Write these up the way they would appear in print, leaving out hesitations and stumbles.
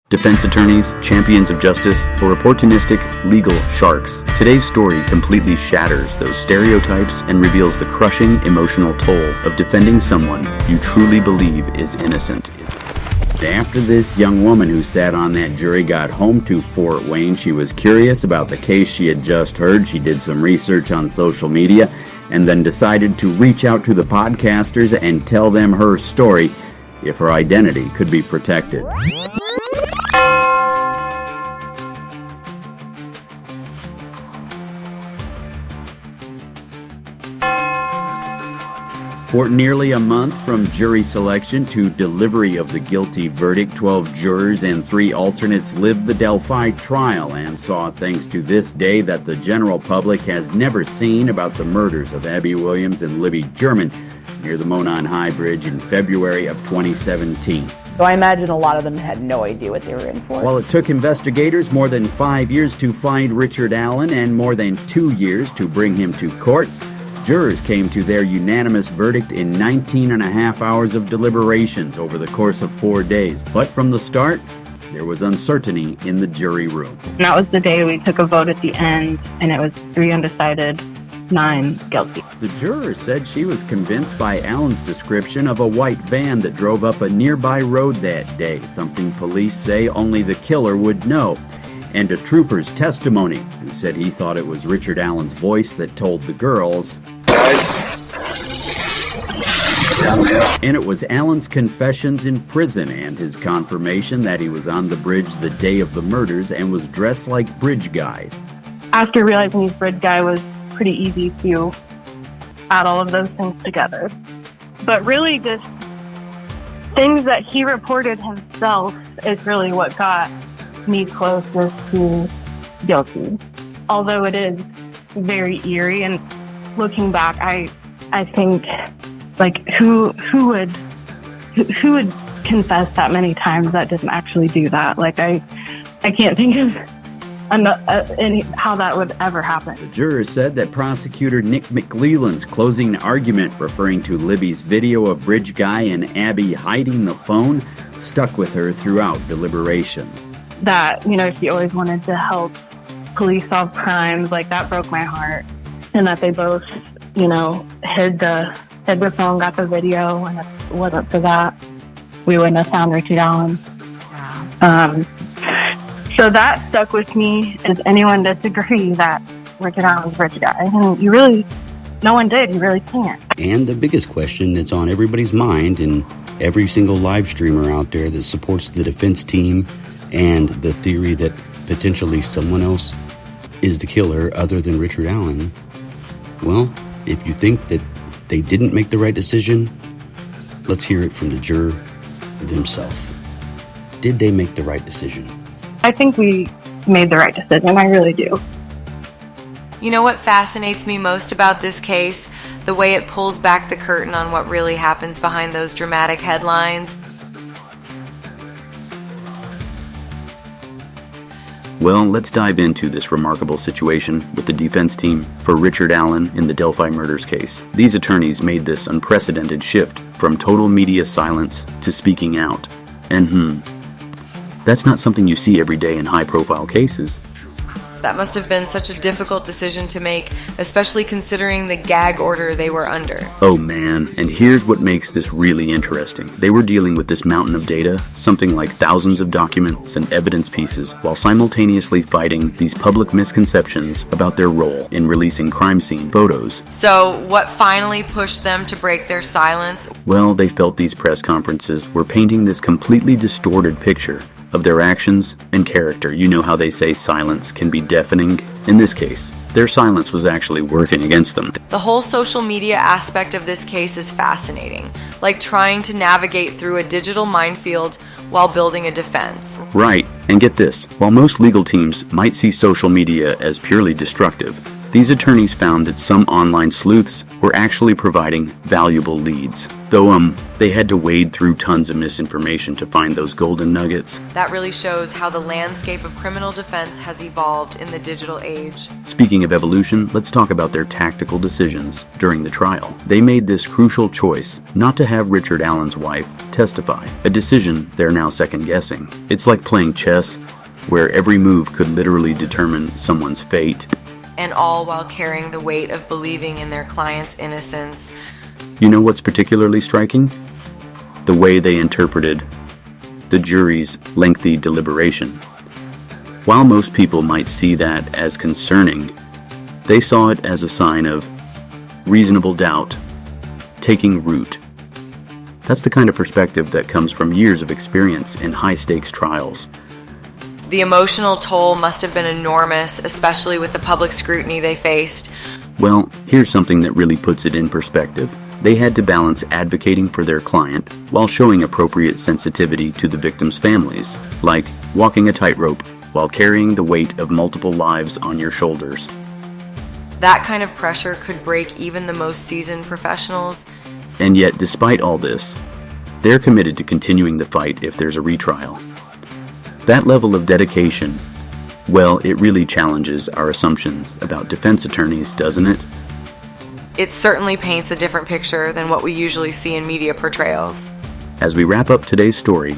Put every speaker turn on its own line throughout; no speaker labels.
Defense attorneys, champions of justice, or opportunistic legal sharks. Today's story completely shatters those stereotypes and reveals the crushing emotional toll of defending someone you truly believe is innocent. After this young woman who sat on that jury got home to Fort Wayne, she was curious about the case she had just heard. She did some research on social media and then decided to reach out to the podcasters and tell them her story if her identity could be protected. For nearly a month from jury selection to delivery of the guilty verdict, 12 jurors and 3 alternates lived the Delphi trial and saw things to this day that the general public has never seen about the murders of Abby Williams and Libby German near the Monon High Bridge in February of 2017.
So I imagine a lot of them had no idea what they were in for.
While it took investigators more than 5 years to find Richard Allen and more than 2 years to bring him to court, jurors came to their unanimous verdict in 19 and a half hours of deliberations over the course of 4 days. But from the start, there was uncertainty in the jury room.
And that was the day we took a vote at the end, and it was 3 undecided, 9 guilty.
The juror said she was convinced by Allen's description of a white van that drove up a nearby road that day, something police say only the killer would know. And a trooper's testimony, who said he thought it was Richard Allen's voice that told the girls. And it was Allen's confessions in prison and his confirmation that he was on the bridge the day of the murders and was dressed like Bridge Guy.
After realizing he's Bridge Guy was pretty easy to add all of those things together. But really just things that he reported himself is really what got me closest to guilty. Although it is very eerie, and looking back, I think like who would confess that many times that didn't actually do that? Like I can't think of how that would ever happen.
The juror said that prosecutor Nick McLeland's closing argument referring to Libby's video of Bridge Guy and Abby hiding the phone stuck with her throughout deliberation.
That, she always wanted to help police solve crimes, like that broke my heart. And that they both, hid the phone, got the video, and if it wasn't for that, we wouldn't have found Richard Allen. So that stuck with me. Does anyone disagree that Richard Allen's Rich Guy? And no one did. You really can't.
And the biggest question that's on everybody's mind, and every single live streamer out there that supports the defense team and the theory that potentially someone else is the killer other than Richard Allen, well, if you think that they didn't make the right decision, let's hear it from the juror themselves. Did they make the right decision?
I think we made the right decision. I really do.
You know what fascinates me most about this case? The way it pulls back the curtain on what really happens behind those dramatic headlines.
Well, let's dive into this remarkable situation with the defense team for Richard Allen in the Delphi murders case. These attorneys made this unprecedented shift from total media silence to speaking out. And that's not something you see every day in high-profile cases.
That must have been such a difficult decision to make, especially considering the gag order they were under.
Oh man, and here's what makes this really interesting. They were dealing with this mountain of data, something like thousands of documents and evidence pieces, while simultaneously fighting these public misconceptions about their role in releasing crime scene photos.
So, what finally pushed them to break their silence?
Well, they felt these press conferences were painting this completely distorted picture of their actions and character. You know how they say silence can be deafening? In this case, their silence was actually working against them.
The whole social media aspect of this case is fascinating, like trying to navigate through a digital minefield while building a defense.
Right, and get this, while most legal teams might see social media as purely destructive, These attorneys found that some online sleuths were actually providing valuable leads, though they had to wade through tons of misinformation to find those golden nuggets.
That really shows how the landscape of criminal defense has evolved in the digital age.
Speaking of evolution, let's talk about their tactical decisions during the trial. They made this crucial choice not to have Richard Allen's wife testify, a decision they're now second-guessing. It's like playing chess, where every move could literally determine someone's fate.
And all while carrying the weight of believing in their client's innocence.
You know what's particularly striking? The way they interpreted the jury's lengthy deliberation. While most people might see that as concerning, they saw it as a sign of reasonable doubt taking root. That's the kind of perspective that comes from years of experience in high-stakes trials.
The emotional toll must have been enormous, especially with the public scrutiny they faced.
Well, here's something that really puts it in perspective. They had to balance advocating for their client while showing appropriate sensitivity to the victims' families, like walking a tightrope while carrying the weight of multiple lives on your shoulders.
That kind of pressure could break even the most seasoned professionals.
And yet, despite all this, they're committed to continuing the fight if there's a retrial. That level of dedication, well, it really challenges our assumptions about defense attorneys, doesn't it?
It certainly paints a different picture than what we usually see in media portrayals.
As we wrap up today's story,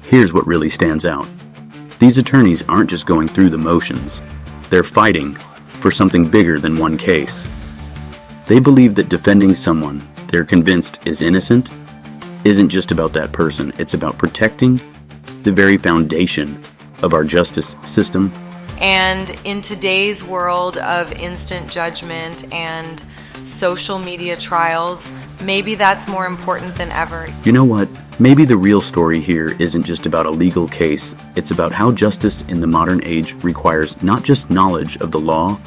here's what really stands out. These attorneys aren't just going through the motions. They're fighting for something bigger than one case. They believe that defending someone they're convinced is innocent isn't just about that person. It's about protecting the very foundation of our justice system.
And in today's world of instant judgment and social media trials, maybe that's more important than ever.
You know what? Maybe the real story here isn't just about a legal case. It's about how justice in the modern age requires not just knowledge of the law,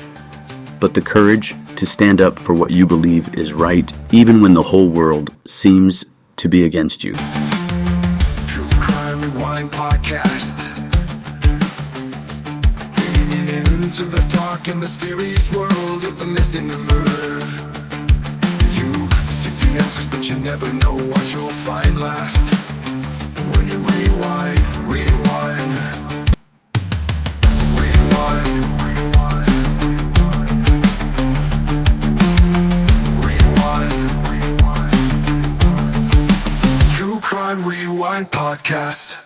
but the courage to stand up for what you believe is right, even when the whole world seems to be against you.
True Crime Rewind Podcast. Digging into the dark and mysterious world of the missing and murder. You seek the answers, but you never know what you'll find last. When you rewind, rewind, rewind. True Crime Rewind Podcast.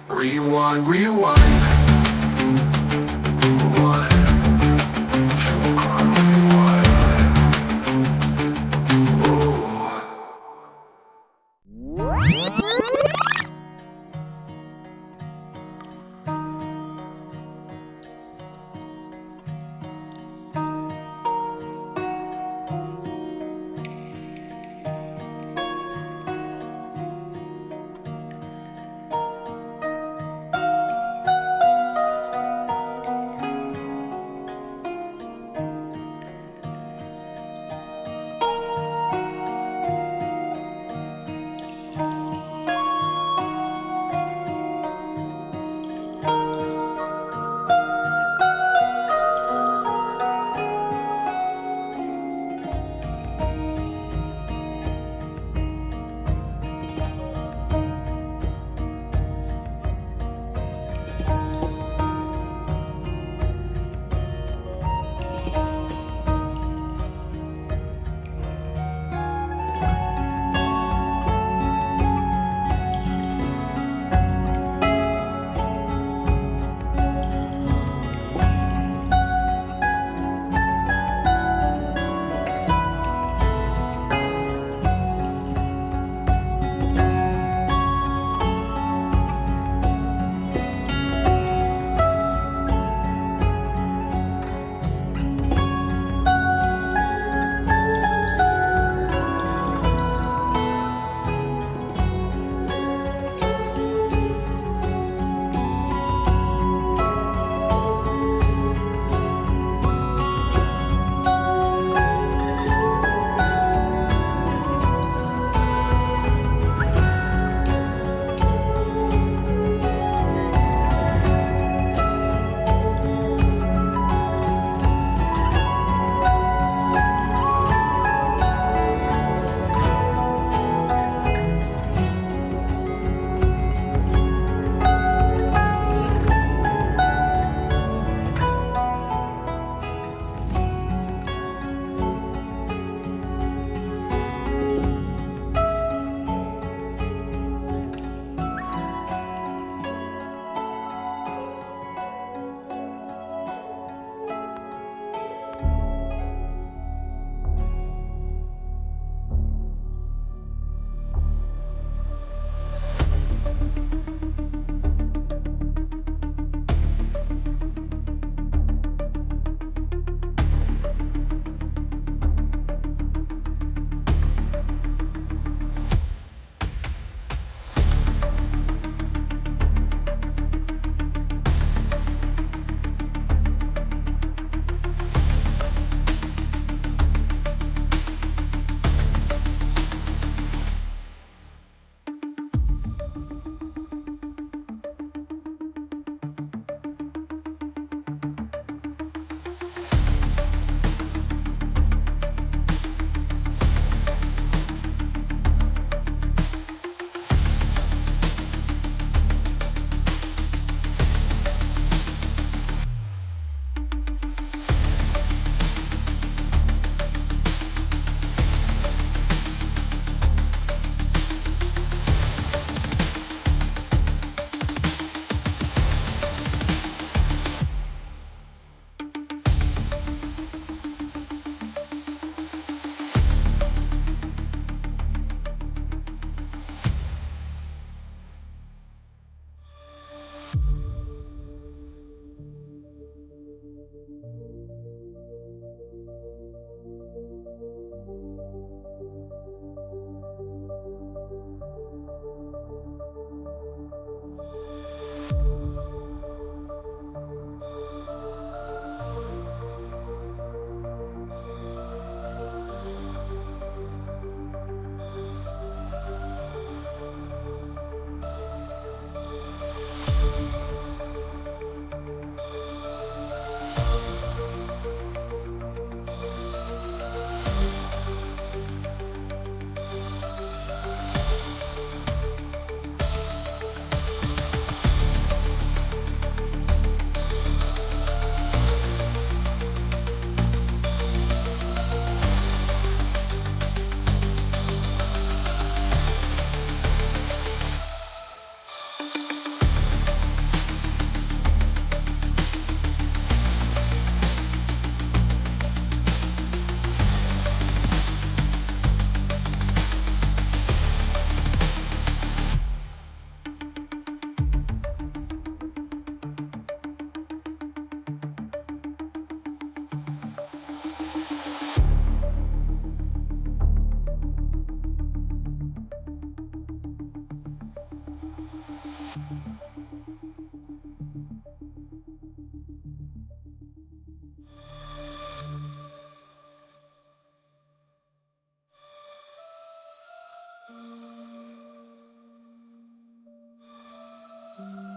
Rewind, rewind. Thank you.